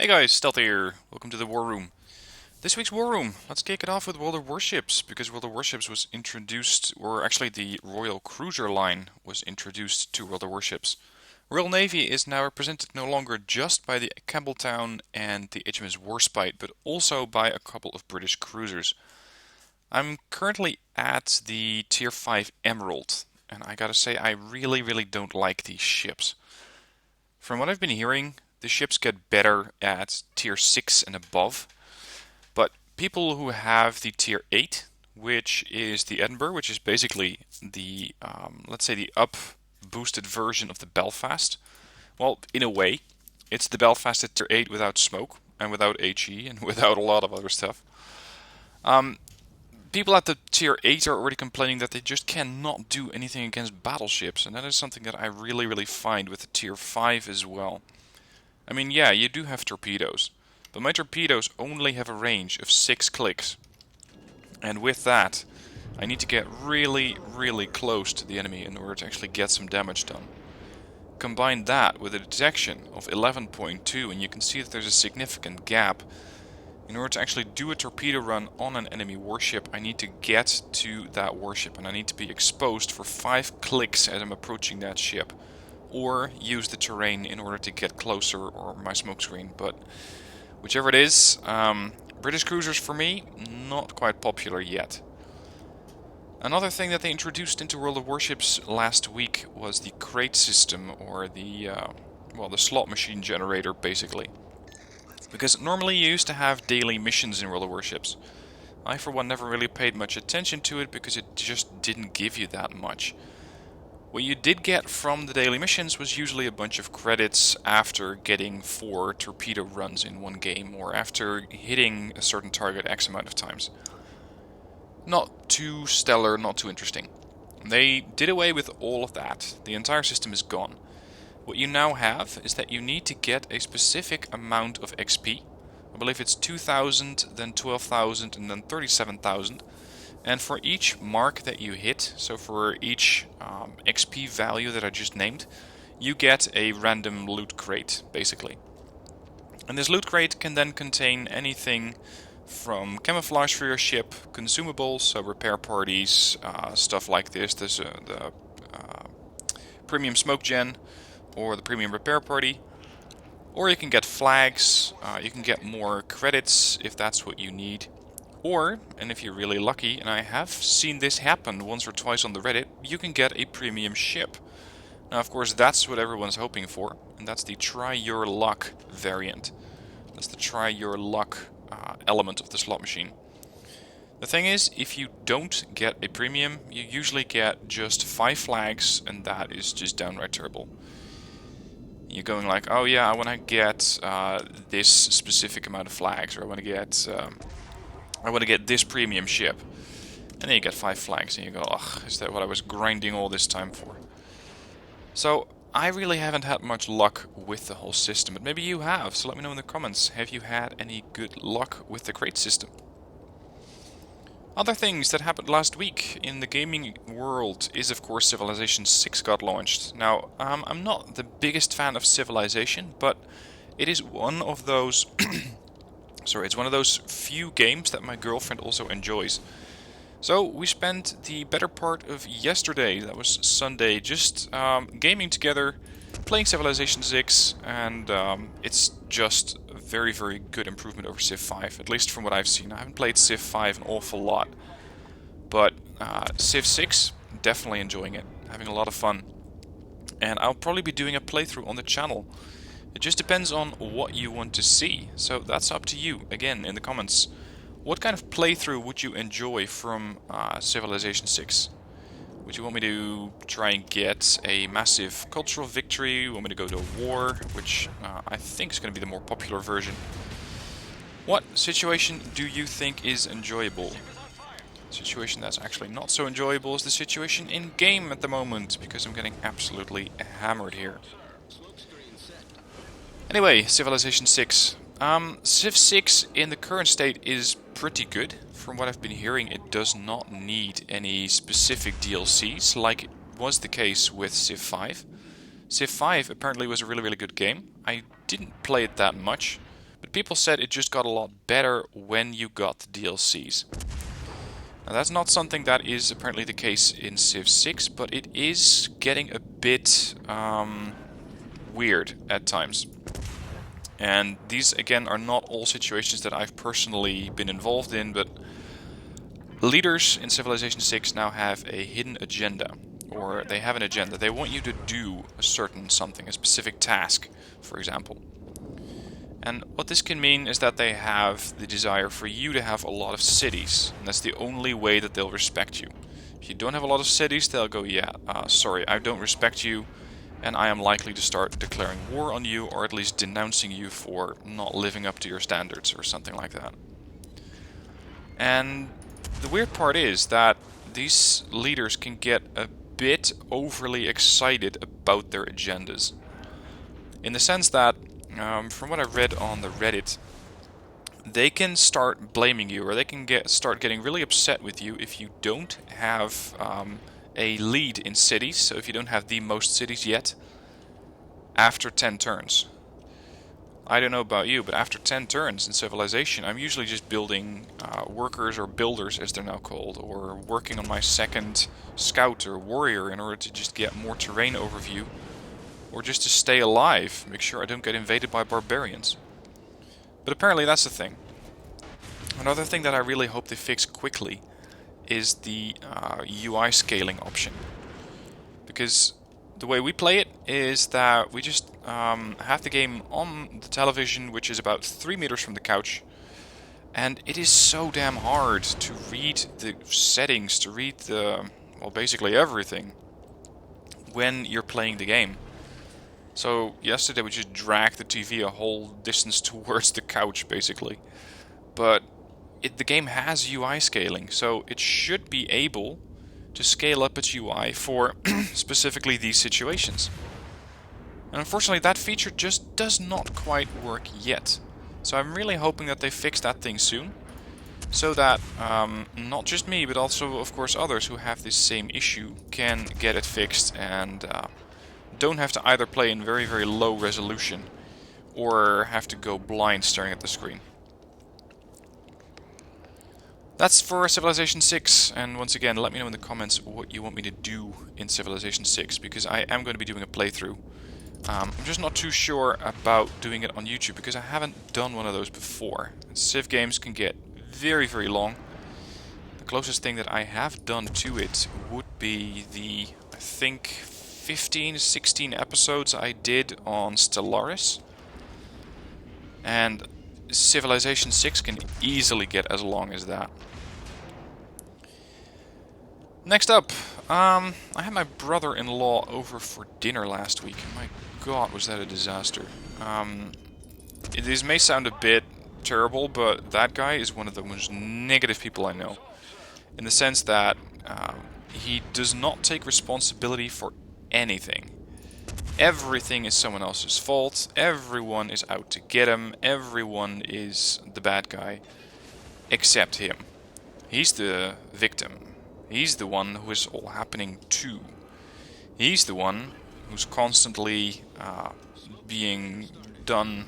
Hey guys, Stealth here. Welcome to the War Room. This week's War Room, let's kick it off with World of Warships, because World of Warships was introduced, or actually the Royal Cruiser line was introduced to World of Warships. Royal Navy is now represented no longer just by the Campbelltown and the HMS Warspite, but also by a couple of British cruisers. I'm currently at the Tier 5 Emerald, and I gotta say I really don't like these ships. From what I've been hearing, the ships get better at Tier 6 and above, but people who have the Tier 8, which is the Edinburgh, which is basically the, let's say, the up boosted version of the Belfast, well, in a way, it's the Belfast at Tier 8 without smoke, and without HE, and without a lot of other stuff. Um, People at the Tier 8 are already complaining that they just cannot do anything against battleships, and that is something that I really find with the Tier 5 as well. I mean, yeah, you do have torpedoes, but my torpedoes only have a range of 6 clicks. And with that, I need to get really close to the enemy in order to actually get some damage done. Combine that with a detection of 11.2 and you can see that there's a significant gap. In order to actually do a torpedo run on an enemy warship, I need to get to that warship and I need to be exposed for 5 clicks as I'm approaching that ship. Or use the terrain in order to get closer, or my smokescreen, but whichever it is, British cruisers for me, not quite popular yet. Another thing that they introduced into World of Warships last week was the crate system, or the slot machine generator, basically. Because normally you used to have daily missions in World of Warships. I, for one, never really paid much attention to it because it just didn't give you that much. What you did get from the daily missions was usually a bunch of credits after getting 4 torpedo runs in one game, or after hitting a certain target X amount of times. Not too stellar, not too interesting. They did away with all of that. The entire system is gone. What you now have is that you need to get a specific amount of XP. I believe it's 2,000, then 12,000, and then 37,000. And for each mark that you hit, so for each XP value that I just named, you get a random loot crate, basically. And this loot crate can then contain anything from camouflage for your ship, consumables, so repair parties, stuff like this. There's the premium smoke gen, or the premium repair party. Or you can get flags, you can get more credits if that's what you need. Or, and if you're really lucky, and I have seen this happen once or twice on the Reddit, you can get a premium ship. Now, of course, that's what everyone's hoping for, and that's the try your luck variant. That's the try your luck element of the slot machine. The thing is, if you don't get a premium, you usually get just 5 flags, and that is just downright terrible. You're going like, oh yeah, I want to get this specific amount of flags, or I want to get this premium ship. And then you get 5 flags and you go, ugh, is that what I was grinding all this time for? So, I really haven't had much luck with the whole system, but maybe you have, so let me know in the comments. Have you had any good luck with the crate system? Other things that happened last week in the gaming world is, of course, Civilization 6 got launched. Now, I'm not the biggest fan of Civilization, but it is one of those it's one of those few games that my girlfriend also enjoys. So we spent the better part of yesterday, that was Sunday, just gaming together, playing Civilization 6, and it's just a very good improvement over Civ 5, at least from what I've seen. I haven't played Civ 5 an awful lot, but Civ 6, definitely enjoying it, having a lot of fun. And I'll probably be doing a playthrough on the channel. It just depends on what you want to see, so that's up to you, again, in the comments. What kind of playthrough would you enjoy from Civilization 6? Would you want me to try and get a massive cultural victory? Want me to go to war, which I think is going to be the more popular version? What situation do you think is enjoyable? The situation that's actually not so enjoyable is the situation in-game at the moment, because I'm getting absolutely hammered here. Anyway, Civilization 6. Civ 6 in the current state is pretty good. From what I've been hearing, it does not need any specific DLCs, like it was the case with Civ 5. Civ 5 apparently was a really good game. I didn't play it that much, people said it just got a lot better when you got the DLCs. Now that's not something that is apparently the case in Civ 6, but it is getting a bit weird at times. And these, again, are not all situations that I've personally been involved in, but leaders in Civilization 6 now have a hidden agenda, or they have an agenda. They want you to do a certain something, a specific task, for example. And what this can mean is that they have the desire for you to have a lot of cities, and that's the only way that they'll respect you. If you don't have a lot of cities, they'll go, yeah, sorry, I don't respect you, and I am likely to start declaring war on you, or at least denouncing you for not living up to your standards, or something like that. And the weird part is that these leaders can get a bit overly excited about their agendas. In the sense that, from what I read on the Reddit, they can start blaming you, or they can start getting really upset with you if you don't have a lead in cities, so if you don't have the most cities yet, after 10 turns. I don't know about you, but after 10 turns in Civilization, I'm usually just building workers, or builders as they're now called, or working on my second scout or warrior in order to just get more terrain overview, or just to stay alive, make sure I don't get invaded by barbarians. But apparently that's the thing. Another thing that I really hope they fix quickly is the UI scaling option. Because the way we play it is that we just have the game on the television, which is about 3 meters from the couch, and it is so damn hard to read the settings, to read the, well, basically everything when you're playing the game. So yesterday we just dragged the TV a whole distance towards the couch, basically. But the game has UI scaling, so it should be able to scale up its UI for specifically these situations. And unfortunately that feature just does not quite work yet. So I'm really hoping that they fix that thing soon, so that not just me, but also of course others who have this same issue can get it fixed and don't have to either play in very, very low resolution or have to go blind staring at the screen. That's for Civilization 6, and once again, let me know in the comments what you want me to do in Civilization 6, because I am going to be doing a playthrough. I'm just not too sure about doing it on YouTube, because I haven't done one of those before. Civ games can get very, very long. The closest thing that I have done to it would be the, I think, 15, 16 episodes I did on Stellaris. And Civilization 6 can easily get as long as that. Next up, I had my brother-in-law over for dinner last week. My god, was that a disaster. This may sound a bit terrible, but that guy is one of the most negative people I know. In the sense that he does not take responsibility for anything. Everything is someone else's fault, everyone is out to get him, everyone is the bad guy, except him. He's the victim. He's the one who is all happening to. He's the one who's constantly being done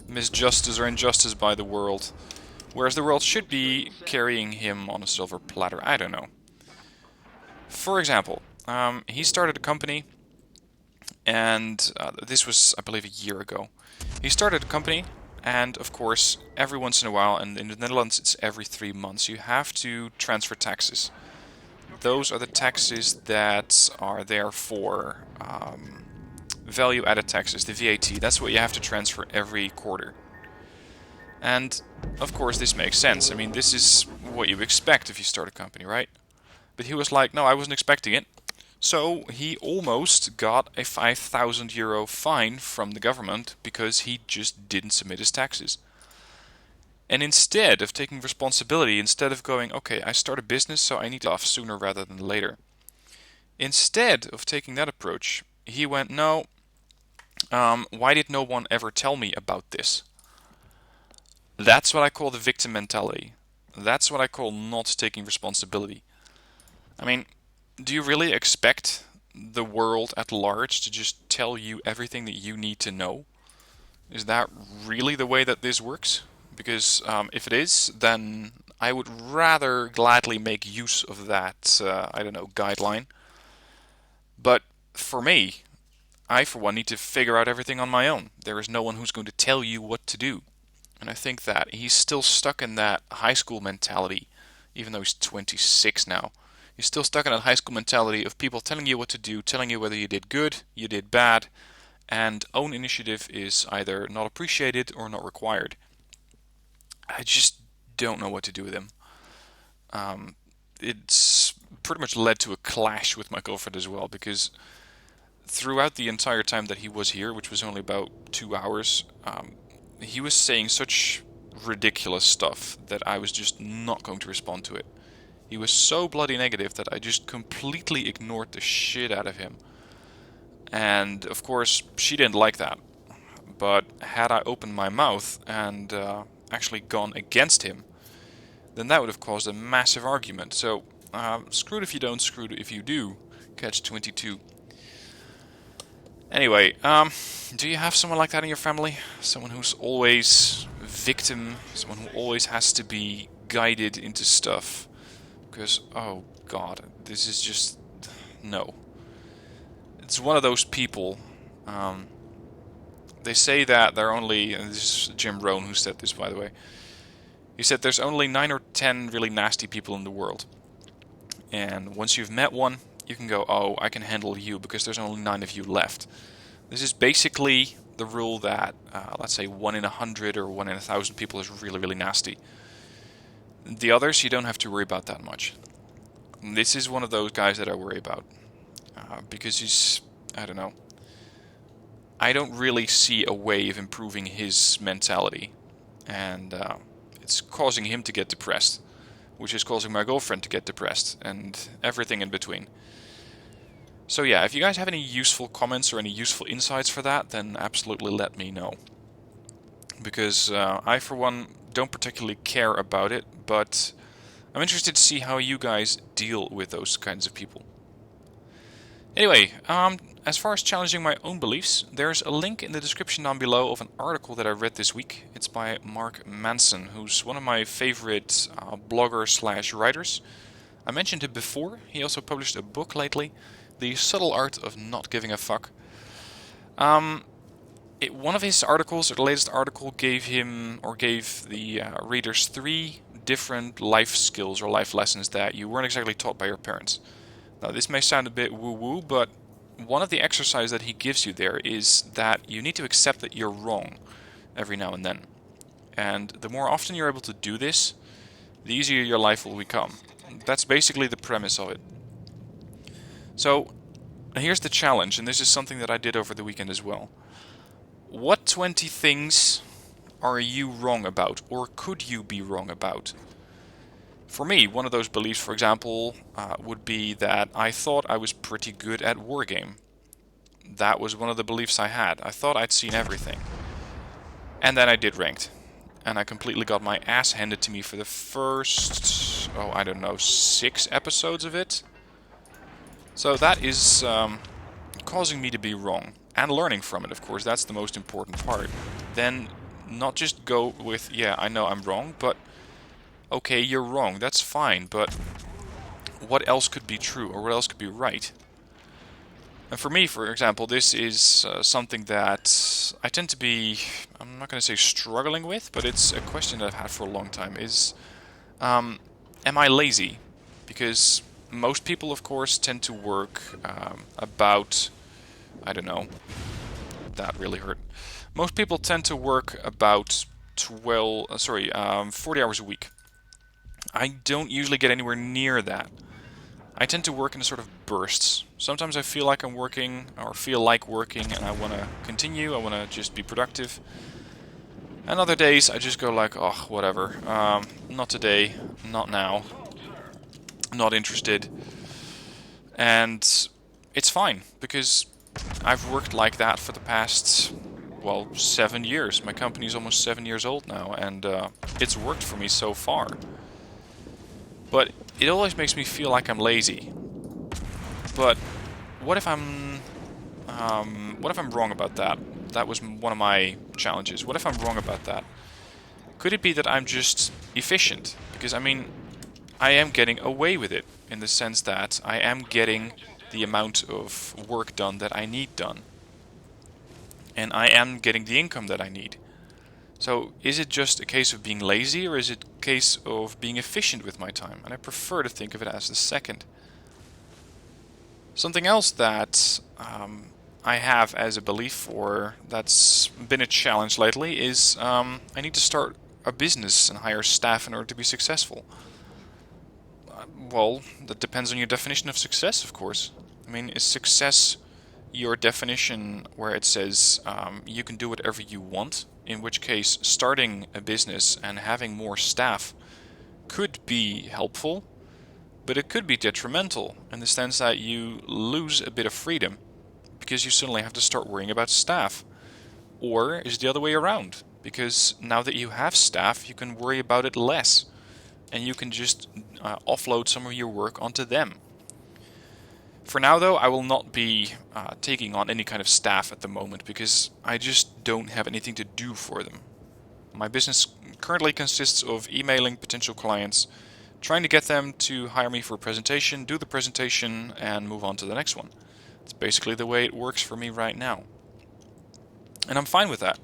misjustice or injustice by the world, whereas the world should be carrying him on a silver platter. I don't know. For example, he started a company, and this was, I believe, a year ago. He started a company, and of course, every once in a while, and in the Netherlands it's every 3 months, you have to transfer taxes. Those are the taxes that are there for value-added taxes, the VAT. That's what you have to transfer every quarter. And of course this makes sense. I mean, this is what you expect if you start a company, right? But he was like, no, I wasn't expecting it. So he almost got a €5,000 fine from the government because he just didn't submit his taxes. And instead of taking responsibility, instead of going, okay, I start a business, so I need to off sooner rather than later. Instead of taking that approach, he went, no, why did no one ever tell me about this? That's what I call the victim mentality. That's what I call not taking responsibility. I mean, do you really expect the world at large to just tell you everything that you need to know? Is that really the way that this works? Because if it is, then I would rather gladly make use of that, I don't know, guideline. But for me, I for one need to figure out everything on my own. There is no one who's going to tell you what to do. And I think that he's still stuck in that high school mentality, even though he's 26 now. He's still stuck in that high school mentality of people telling you what to do, telling you whether you did good, you did bad, and own initiative is either not appreciated or not required. I just don't know what to do with him. It's pretty much led to a clash with my girlfriend as well, because throughout the entire time that he was here, which was only about 2 hours, he was saying such ridiculous stuff that I was just not going to respond to it. He was so bloody negative that I just completely ignored the shit out of him. And of course, she didn't like that. But had I opened my mouth and actually gone against him, then that would have caused a massive argument. So, screwed if you don't, screwed if you do. Catch 22. Anyway, do you have someone like that in your family? Someone who's always victim, someone who always has to be guided into stuff? Because, oh god, this is just... no. It's one of those people. They say that there are only... and this is Jim Rohn who said this, by the way. He said there's only 9 or 10 really nasty people in the world. And once you've met one, you can go, oh, I can handle you because there's only 9 of you left. This is basically the rule that, let's say, 1 in 100 or 1 in 1,000 people is really, really nasty. The others, you don't have to worry about that much. This is one of those guys that I worry about. Because he's, I don't know. I don't really see a way of improving his mentality. And it's causing him to get depressed. Which is causing my girlfriend to get depressed. And everything in between. So yeah, if you guys have any useful comments or any useful insights for that, then absolutely let me know. Because I, for one, don't particularly care about it, but I'm interested to see how you guys deal with those kinds of people. Anyway, as far as challenging my own beliefs, there's a link in the description down below of an article that I read this week. It's by Mark Manson, who's one of my favorite bloggers/writers. I mentioned him before. He also published a book lately, The Subtle Art of Not Giving a Fuck. One of his articles, or the latest article, gave the readers 3 different life skills or life lessons that you weren't exactly taught by your parents. Now, this may sound a bit woo-woo, but one of the exercises that he gives you there is that you need to accept that you're wrong every now and then. And the more often you're able to do this, the easier your life will become. That's basically the premise of it. So, here's the challenge, and this is something that I did over the weekend as well. What 20 things are you wrong about, or could you be wrong about? For me, one of those beliefs, for example, would be that I thought I was pretty good at Wargame. That was one of the beliefs I had. I thought I'd seen everything. And then I did Ranked. And I completely got my ass handed to me for the first, 6 episodes of it. So that is causing me to be wrong. And learning from it, of course, that's the most important part. Then not just go with, yeah, I know I'm wrong, but okay, you're wrong, that's fine, but what else could be true, or what else could be right? And for me, for example, this is something that I tend to be, I'm not going to say struggling with, but it's a question that I've had for a long time, is, am I lazy? Because most people, of course, tend to work about, I don't know, that really hurt. Most people tend to work about 40 hours a week. I don't usually get anywhere near that. I tend to work in a sort of bursts. Sometimes I feel like I'm working, or feel like working, and I want to continue, I want to just be productive. And other days I just go like, oh, whatever. Not today, not now, not interested. And it's fine, because I've worked like that for the past, 7 years. My company's almost 7 years old now, and it's worked for me so far. But it always makes me feel like I'm lazy. But what if I'm wrong about that? That was one of my challenges. What if I'm wrong about that? Could it be that I'm just efficient? Because, I mean, I am getting away with it in the sense that I am getting the amount of work done that I need done. And I am getting the income that I need. So is it just a case of being lazy, or is it a case of being efficient with my time? And I prefer to think of it as the second. Something else that I have as a belief, or that's been a challenge lately, is I need to start a business and hire staff in order to be successful. Well, that depends on your definition of success, of course. I mean, is success your definition where it says you can do whatever you want? In which case, starting a business and having more staff could be helpful, but it could be detrimental in the sense that you lose a bit of freedom because you suddenly have to start worrying about staff. Or is it the other way around? Because now that you have staff, you can worry about it less, and you can just offload some of your work onto them. For now, though, I will not be taking on any kind of staff at the moment because I just don't have anything to do for them. My business currently consists of emailing potential clients, trying to get them to hire me for a presentation, do the presentation, and move on to the next one. It's basically the way it works for me right now. And I'm fine with that.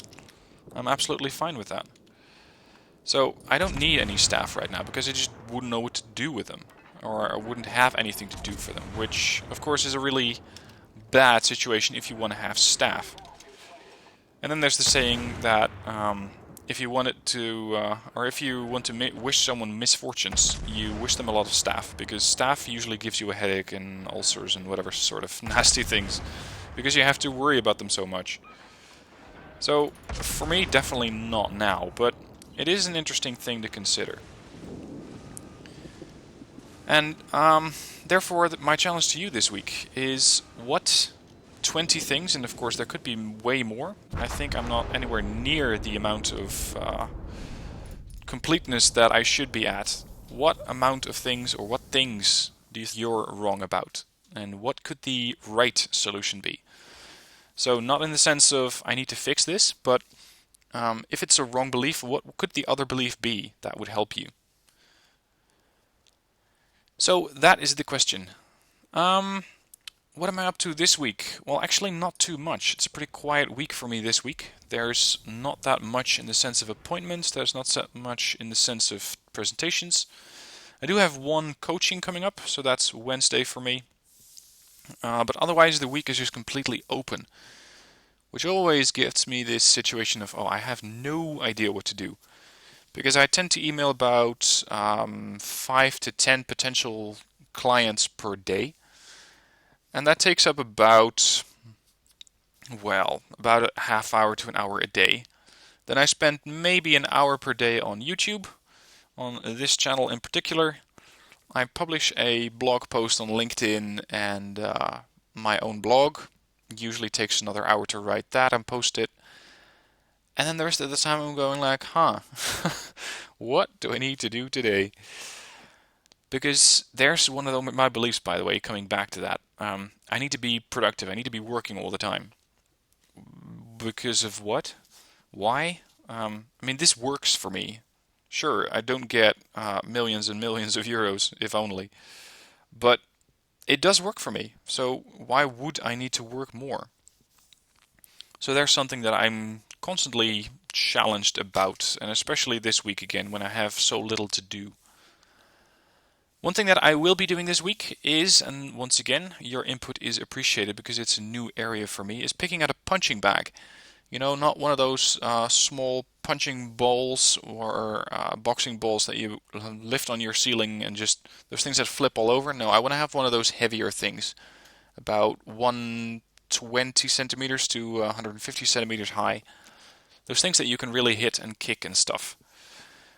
I'm absolutely fine with that. So I don't need any staff right now because I just wouldn't know what to do with them, or I wouldn't have anything to do for them, which of course is a really bad situation if you want to have staff. And then there's the saying that if you want to wish someone misfortunes, you wish them a lot of staff, because staff usually gives you a headache and ulcers and whatever sort of nasty things, because you have to worry about them so much. So for me, definitely not now, but it is an interesting thing to consider. And therefore, my challenge to you this week is what 20 things, and of course there could be way more. I think I'm not anywhere near the amount of completeness that I should be at. What amount of things, or what things do you think you're wrong about? And what could the right solution be? So not in the sense of I need to fix this, but if it's a wrong belief, what could the other belief be that would help you? So that is the question. What am I up to this week? Well, actually not too much. It's a pretty quiet week for me this week. There's not that much in the sense of appointments. There's not that much in the sense of presentations. I do have one coaching coming up, so that's Wednesday for me. But otherwise the week is just completely open, which always gives me this situation of, I have no idea what to do. Because I tend to email about 5 to 10 potential clients per day. And that takes up about a half hour to an hour a day. Then I spend maybe an hour per day on YouTube, on this channel in particular. I publish a blog post on LinkedIn and my own blog. Usually takes another hour to write that and post it. And then the rest of the time I'm going like, what do I need to do today? Because there's one of my beliefs, by the way, coming back to that. I need to be productive. I need to be working all the time. Because of what? Why? I mean, this works for me. Sure, I don't get millions and millions of euros, if only. But it does work for me. So why would I need to work more? So there's something that I'm constantly challenged about, and especially this week again, when I have so little to do. One thing that I will be doing this week is, and once again, your input is appreciated because it's a new area for me, is picking out a punching bag. You know, not one of those small punching balls or boxing balls that you lift on your ceiling and just those things that flip all over. No, I want to have one of those heavier things, about 120 centimeters to 150 centimeters high. Those things that you can really hit and kick and stuff.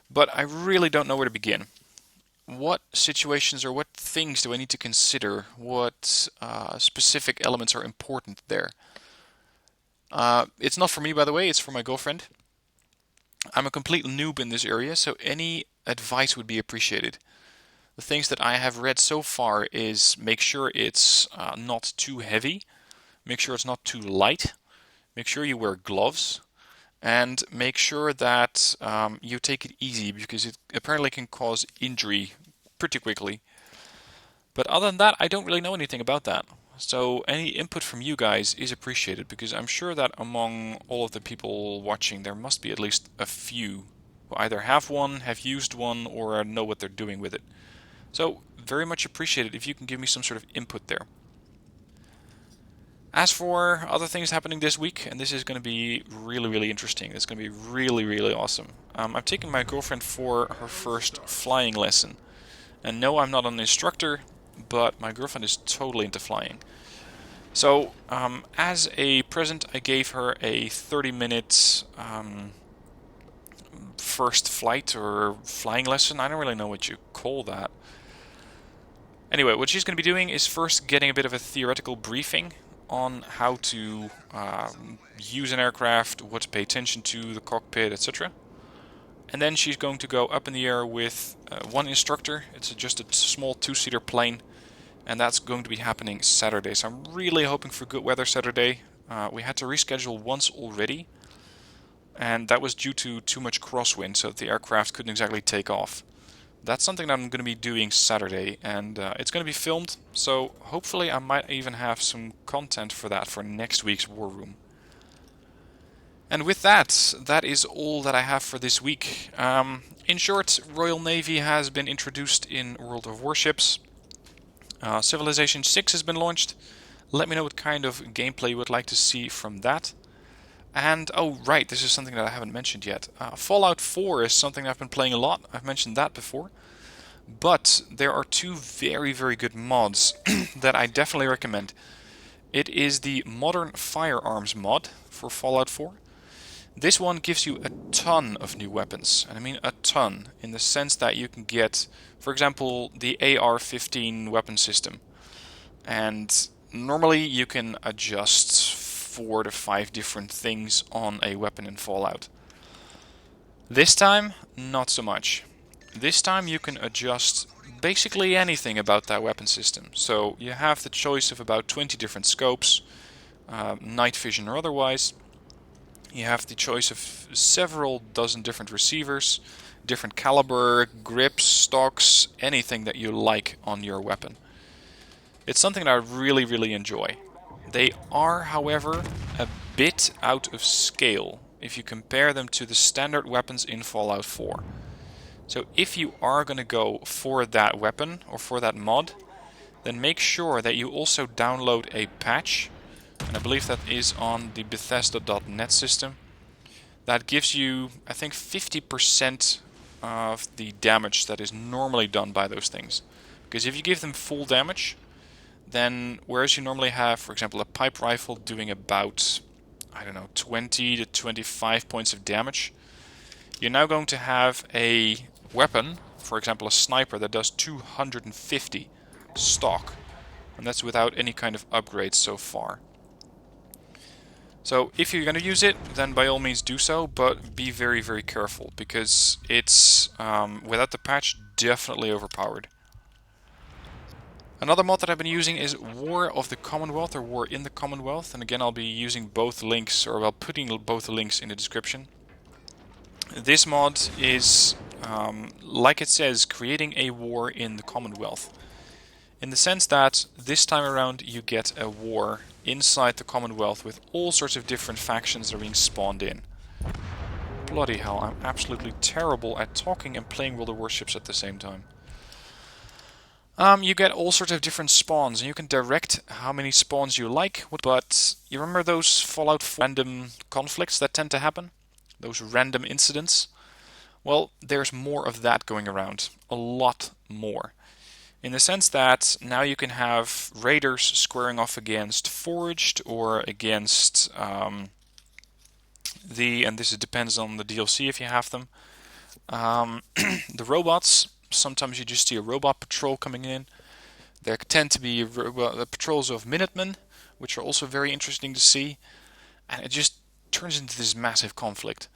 But I really don't know where to begin. What situations or what things do I need to consider? What specific elements are important there? It's not for me, by the way, it's for my girlfriend. I'm a complete noob in this area, so any advice would be appreciated. The things that I have read so far is make sure it's not too heavy, make sure it's not too light, make sure you wear gloves, and make sure that you take it easy because it apparently can cause injury pretty quickly. But other than that, I don't really know anything about that. So any input from you guys is appreciated because I'm sure that among all of the people watching, there must be at least a few who either have one, have used one, or know what they're doing with it. So very much appreciated if you can give me some sort of input there. As for other things happening this week, and this is going to be really, really interesting. It's going to be really, really awesome. I'm taking my girlfriend for her first flying lesson. And no, I'm not an instructor, but my girlfriend is totally into flying. So, as a present, I gave her a 30-minute first flight or flying lesson. I don't really know what you call that. Anyway, what she's going to be doing is first getting a bit of a theoretical briefing on how to use an aircraft, what to pay attention to, the cockpit, etc. And then she's going to go up in the air with one instructor. It's just a small two-seater plane, and that's going to be happening Saturday. So I'm really hoping for good weather Saturday. We had to reschedule once already, and that was due to too much crosswind, so the aircraft couldn't exactly take off. That's something that I'm going to be doing Saturday, and it's going to be filmed, so hopefully I might even have some content for that for next week's War Room. And with that, that is all that I have for this week. In short, Royal Navy has been introduced in World of Warships. Civilization 6 has been launched. Let me know what kind of gameplay you would like to see from that. And, oh right, this is something that I haven't mentioned yet. Fallout 4 is something I've been playing a lot. I've mentioned that before. But there are two very, very good mods that I definitely recommend. It is the Modern Firearms mod for Fallout 4. This one gives you a ton of new weapons, and I mean a ton, in the sense that you can get, for example, the AR-15 weapon system. And normally you can adjust 4 to 5 different things on a weapon in Fallout. This time, not so much. This time you can adjust basically anything about that weapon system. So you have the choice of about 20 different scopes, night vision or otherwise. You have the choice of several dozen different receivers, different caliber, grips, stocks, anything that you like on your weapon. It's something that I really, really enjoy. They are, however, a bit out of scale if you compare them to the standard weapons in Fallout 4. So if you are going to go for that weapon or for that mod, then make sure that you also download a patch, and I believe that is on the Bethesda.net system. That gives you, I think, 50% of the damage that is normally done by those things. Because if you give them full damage, then whereas you normally have, for example, a pipe rifle doing about, 20 to 25 points of damage, you're now going to have a weapon, for example a sniper, that does 250 stock. And that's without any kind of upgrades so far. So if you're going to use it, then by all means do so, but be very, very careful, because it's, without the patch, definitely overpowered. Another mod that I've been using is War of the Commonwealth, or War in the Commonwealth, and again I'll be using both links, or putting both the links in the description. This mod is, like it says, creating a war in the Commonwealth. In the sense that this time around you get a war inside the Commonwealth with all sorts of different factions that are being spawned in. Bloody hell, I'm absolutely terrible at talking and playing World of Warships at the same time. You get all sorts of different spawns, and you can direct how many spawns you like, but you remember those Fallout 4 random conflicts that tend to happen? Those random incidents? Well, there's more of that going around. A lot more. In the sense that now you can have raiders squaring off against Forged, or against and this depends on the DLC if you have them, the robots. Sometimes you just see a robot patrol coming in. There tend to be the patrols of Minutemen, which are also very interesting to see. And it just turns into this massive conflict.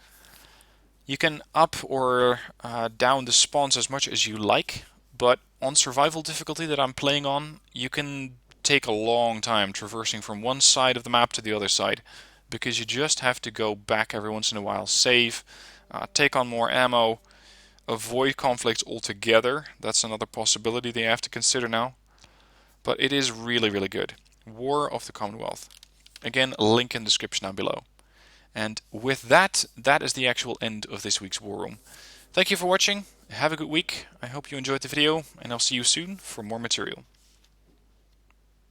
You can up or down the spawns as much as you like, but on survival difficulty that I'm playing on, you can take a long time traversing from one side of the map to the other side. because you just have to go back every once in a while, save, take on more ammo, avoid conflicts altogether. That's another possibility they have to consider now. But it is really, really good. War of the Commonwealth. Again, link in the description down below. And with that, that is the actual end of this week's War Room. Thank you for watching. Have a good week. I hope you enjoyed the video, and I'll see you soon for more material.